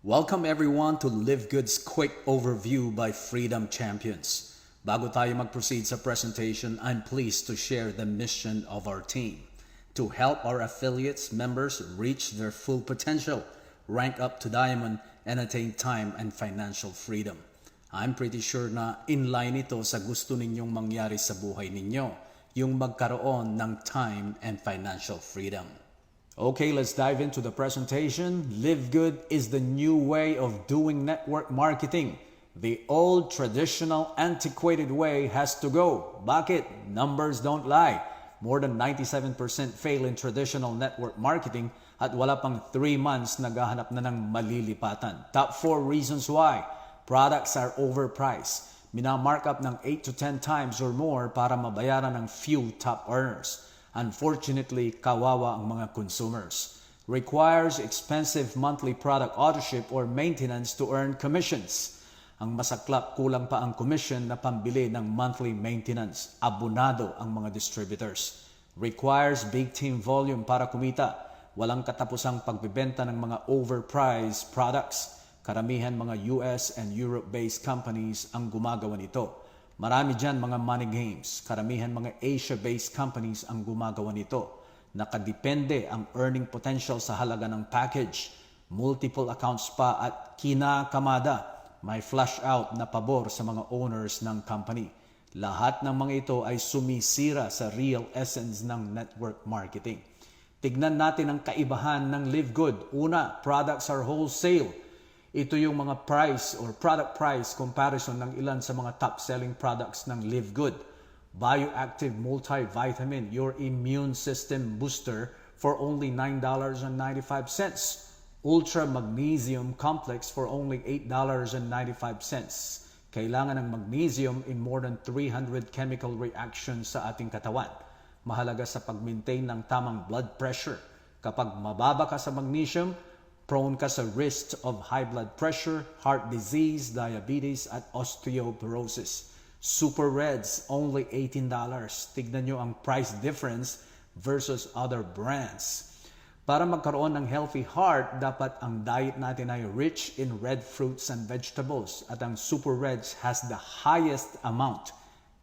Welcome everyone to Live Good's quick overview by Freedom Champions. Bago tayo mag-proceed sa presentation, I'm pleased to share the mission of our team to help our affiliates members reach their full potential, rank up to diamond, and attain time and financial freedom. I'm pretty sure na in line ito sa gusto ninyong mangyari sa buhay ninyo, yung magkaroon ng time and financial freedom. Okay, let's dive into the presentation. Live Good is the new way of doing network marketing. The old, traditional, antiquated way has to go. Bakit? Numbers don't lie. More than 97% fail in traditional network marketing at wala pang 3 months naghahanap na ng malilipatan. Top 4 reasons why. Products are overpriced. Minamarkup ng 8 to 10 times or more para mabayaran ng few top earners. Unfortunately, kawawa ang mga consumers. Requires expensive monthly product authorship or maintenance to earn commissions. Ang masaklap, kulang pa ang commission na pambili ng monthly maintenance. Abonado ang mga distributors. Requires big team volume para kumita. Walang katapusang pagbibenta ng mga overpriced products. Karamihan mga US and Europe-based companies ang gumagawa nito. Marami dyan mga money games. Karamihan mga Asia-based companies ang gumagawa nito. Nakadepende ang earning potential sa halaga ng package. Multiple accounts pa at kinakamada. May flash out na pabor sa mga owners ng company. Lahat ng mga ito ay sumisira sa real essence ng network marketing. Tignan natin ang kaibahan ng Live Good. Una, products are wholesale. Ito yung mga price or product price comparison ng ilan sa mga top-selling products ng Live Good. Bioactive Multivitamin, your immune system booster for only $9.95. Ultra Magnesium Complex for only $8.95. Kailangan ng magnesium in more than 300 chemical reactions sa ating katawan. Mahalaga sa pag-maintain ng tamang blood pressure. Kapag mababa ka sa magnesium, prone ka sa risk of high blood pressure, heart disease, diabetes, at osteoporosis. Super Reds, only $18. Tignan nyo ang price difference versus other brands. Para magkaroon ng healthy heart, dapat ang diet natin ay rich in red fruits and vegetables. At ang Super Reds has the highest amount.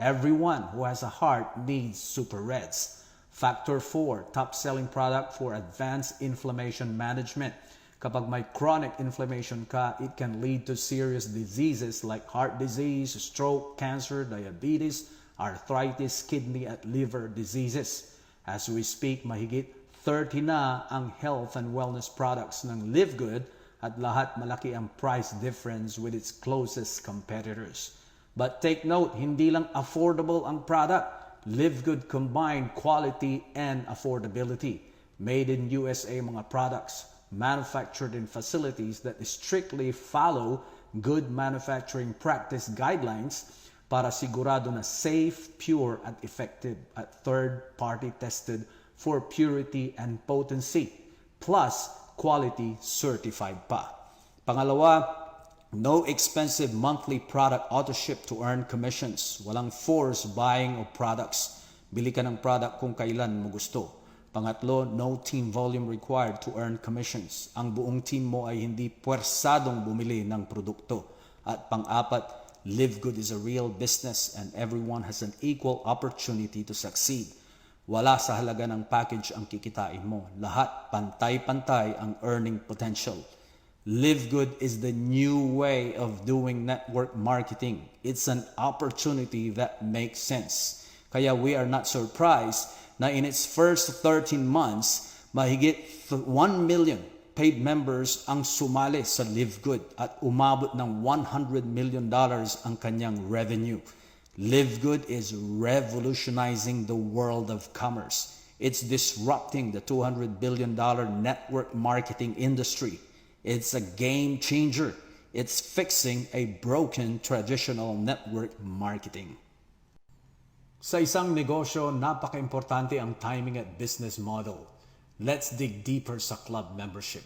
Everyone who has a heart needs Super Reds. Factor 4, top-selling product for advanced inflammation management. Kapag may chronic inflammation ka, it can lead to serious diseases like heart disease, stroke, cancer, diabetes, arthritis, kidney at liver diseases. As we speak, mahigit 30 na ang health and wellness products ng Live Good at lahat malaki ang price difference with its closest competitors. But take note, hindi lang affordable ang product. Live Good combined quality and affordability. Made in USA mga products. Manufactured in facilities that strictly follow good manufacturing practice guidelines para sigurado na safe, pure, at effective at third-party tested for purity and potency, plus quality certified pa. Pangalawa, no expensive monthly product auto-ship to earn commissions. Walang forced buying of products. Bili ka ng product kung kailan mo gusto. Pangatlo, no team volume required to earn commissions. Ang buong team mo ay hindi puwersadong bumili ng produkto. At pang-apat, Live Good is a real business and everyone has an equal opportunity to succeed. Wala sa halaga ng package ang kikitain mo. Lahat pantay-pantay ang earning potential. Live Good is the new way of doing network marketing. It's an opportunity that makes sense. Kaya we are not surprised na in its first 13 months, mahigit 1 million paid members ang sumali sa Live Good at umabot ng $100 million ang kanyang revenue. Live Good is revolutionizing the world of commerce. It's disrupting the $200 billion network marketing industry. It's a game changer. It's fixing a broken traditional network marketing. Sa isang negosyo, napaka-importante ang timing at business model. Let's dig deeper sa club membership.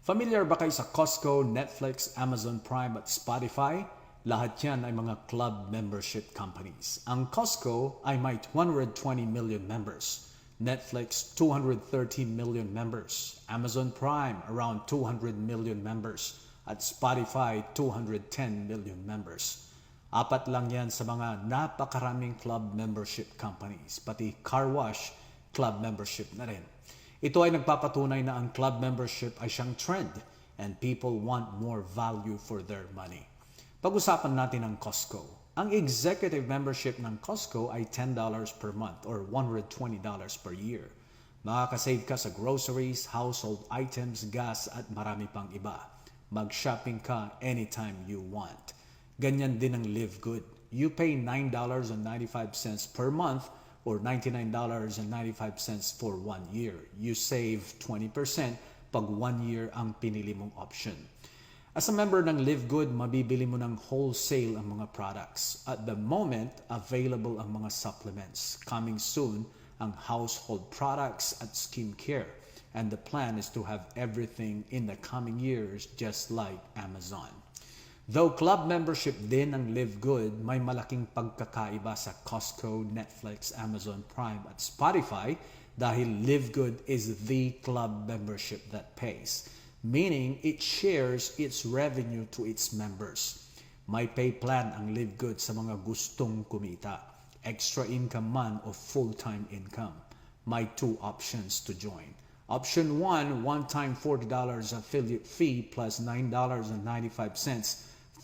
Familiar ba kayo sa Costco, Netflix, Amazon Prime at Spotify? Lahat yan ay mga club membership companies. Ang Costco ay may 220 million members. Netflix, 213 million members. Amazon Prime, around 200 million members. At Spotify, 210 million members. Apat lang yan sa mga napakaraming club membership companies, pati car wash club membership na rin. Ito ay nagpapatunay na ang club membership ay siyang trend and people want more value for their money. Pag-usapan natin ang Costco. Ang executive membership ng Costco ay $10 per month or $120 per year. Makakasave ka sa groceries, household items, gas at marami pang iba. Mag-shopping ka anytime you want. Ganyan din ang Live Good. You pay $9.95 per month or $99.95 for 1 year. You save 20% pag 1 year ang pinili mong option. As a member ng Live Good, mabibili mo ng wholesale ang mga products. At the moment, available ang mga supplements. Coming soon, ang household products at skincare. And the plan is to have everything in the coming years just like Amazon. Though club membership din ang Live Good, may malaking pagkakaiba sa Costco, Netflix, Amazon Prime at Spotify dahil Live Good is the club membership that pays, meaning it shares its revenue to its members. May pay plan ang Live Good sa mga gustong kumita, extra income man o full-time income. May 2 options to join. Option 1, one-time $40 affiliate fee plus $9.95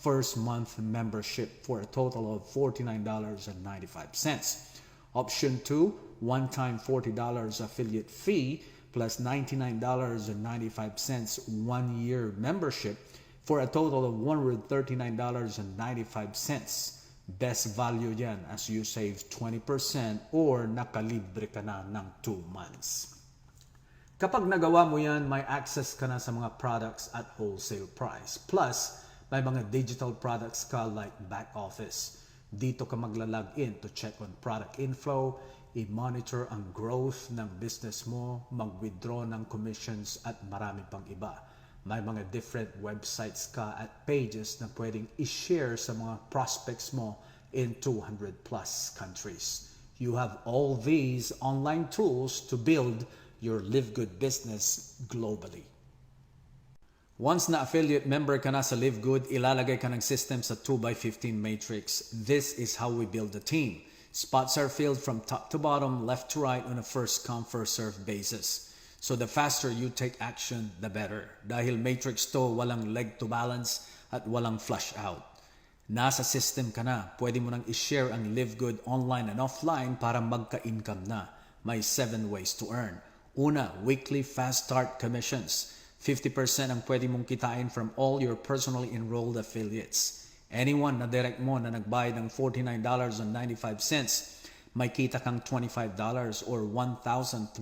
first month membership for a total of $49.95. Option 2, one-time $40 affiliate fee plus $99.95 one-year membership for a total of $139.95. Best value yan as you save 20% or nakalibre ka na ng 2 months. Kapag nagawa mo yan, may access ka na sa mga products at wholesale price. Plus, may mga digital products ka like back office. Dito ka magla-log in to check on product inflow, i-monitor ang growth ng business mo, mag-withdraw ng commissions at marami pang iba. May mga different websites ka at pages na pwedeng i-share sa mga prospects mo in 200 plus countries. You have all these online tools to build your Live Good business globally. Once na affiliate member ka na sa Live Good, ilalagay ka ng system sa 2x15 matrix. This is how we build a team. Spots are filled from top to bottom, left to right on a first come first serve basis. So the faster you take action, the better. Dahil matrix to, walang leg to balance at walang flush out. Nasa system ka na, pwede mo nang i-share ang Live Good online and offline para magka-income na. May 7 ways to earn. Una, weekly fast start commissions. 50% ang pwede mong kitain from all your personally enrolled affiliates. Anyone na direct mo na nagbayad ng $49.95, may kita kang $25 or 1,375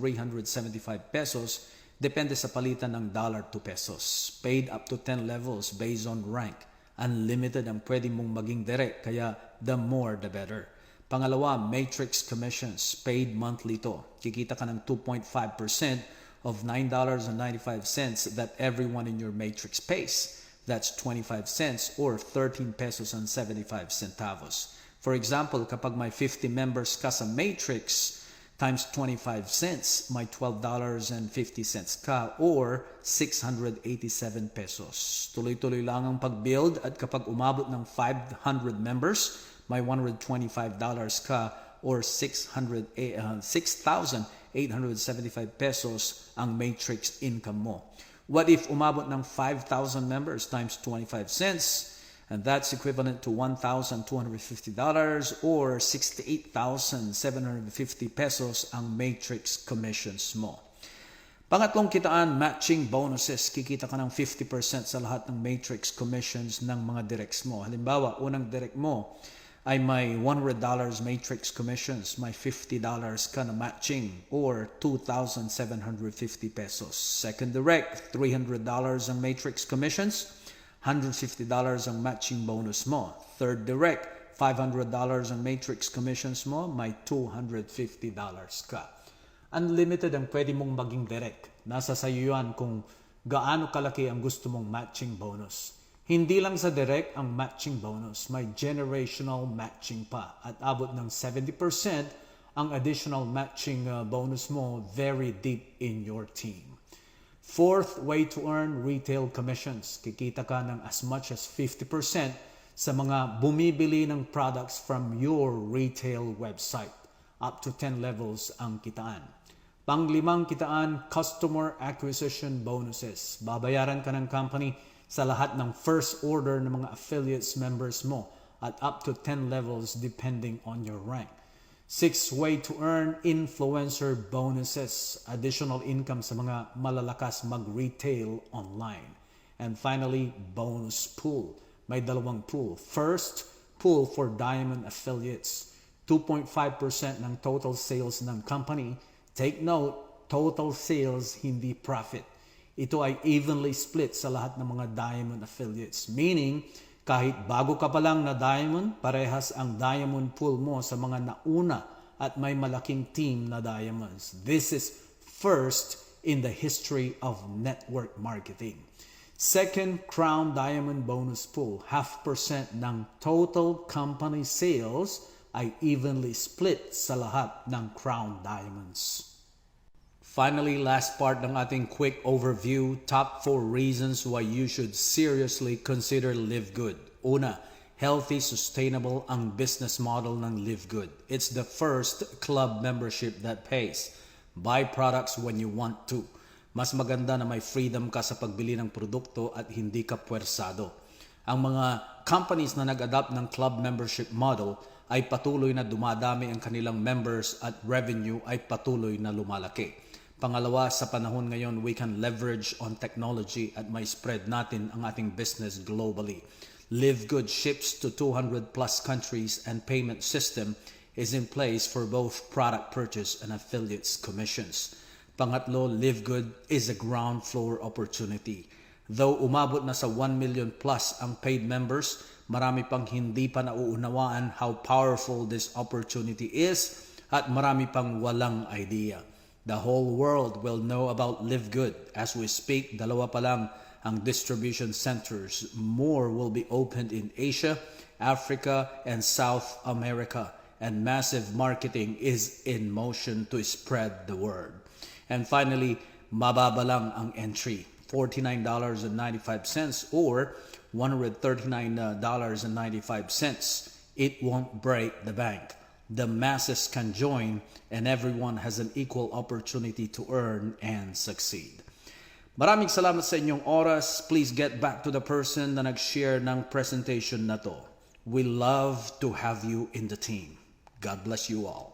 pesos depende sa palitan ng dollar to pesos. Paid up to 10 levels based on rank. Unlimited ang pwede mong maging direct, kaya the more the better. Pangalawa, matrix commissions. Paid monthly to. Kikita ka ng 2.5% of $9.95 that everyone in your matrix pays. That's 25 cents or 13 pesos and 75 centavos. For example, kapag may 50 members ka sa matrix times 25 cents, may $12.50 ka or 687 pesos. Tuloy-tuloy lang ang pag-build at kapag umabot ng 500 members, may $125 ka or 6,875 pesos ang matrix income mo. What if umabot ng 5,000 members times 25 cents? And that's equivalent to $1,250 or 68,750 pesos ang matrix commissions mo. Pangatlong kitaan, matching bonuses. Kikita ka ng 50% sa lahat ng matrix commissions ng mga directs mo. Halimbawa, unang direct mo ay may $100 matrix commissions, may $50 ka na matching or 2,750 pesos. Second direct, $300 ang matrix commissions, $150 ang matching bonus mo. Third direct, $500 ang matrix commissions mo, may $250 ka. Unlimited ang pwede mong maging direct. Nasa sayo yan kung gaano kalaki ang gusto mong matching bonus. Hindi lang sa direct ang matching bonus, may generational matching pa at abot ng 70% ang additional matching bonus mo very deep in your team. Fourth way to earn retail commissions. Kikita ka ng as much as 50% sa mga bumibili ng products from your retail website. Up to 10 levels ang kitaan. Panglimang kitaan, customer acquisition bonuses. Babayaran ka ng company sa lahat ng first order ng mga affiliates members mo at up to 10 levels depending on your rank. Sixth way to earn influencer bonuses, additional income sa mga malalakas mag-retail online. And finally, bonus pool. May dalawang pool. First, pool for diamond affiliates. 2.5% ng total sales ng company. Take note, total sales, hindi profit. Ito ay evenly split sa lahat ng mga diamond affiliates. Meaning, kahit bago ka pa lang na diamond, parehas ang diamond pool mo sa mga nauna at may malaking team na diamonds. This is first in the history of network marketing. Second, Crown Diamond Bonus Pool. 0.5% ng total company sales ay evenly split sa lahat ng Crown Diamonds. Finally, last part ng ating quick overview, top 4 reasons why you should seriously consider Live Good. Una, healthy, sustainable ang business model ng Live Good. It's the first club membership that pays. Buy products when you want to. Mas maganda na may freedom ka sa pagbili ng produkto at hindi ka puwersado. Ang mga companies na nag-adapt ng club membership model ay patuloy na dumadami ang kanilang members at revenue ay patuloy na lumalaki. Pangalawa, sa panahon ngayon, we can leverage on technology at may spread natin ang ating business globally. Live Good ships to 200 plus countries and payment system is in place for both product purchase and affiliates commissions. Pangatlo, Live Good is a ground floor opportunity. Though umabot na sa 1 million plus ang paid members, marami pang hindi pa nauunawaan how powerful this opportunity is at marami pang walang idea. The whole world will know about Live Good. As we speak, 2 pa lang ang distribution centers. More will be opened in Asia, Africa, and South America. And massive marketing is in motion to spread the word. And finally, mababa lang ang entry. $49.95 or $139.95. It won't break the bank. The masses can join and everyone has an equal opportunity to earn and succeed. Maraming salamat sa inyong oras. Please get back to the person na nag-share ng presentation na to. We love to have you in the team. God bless you all.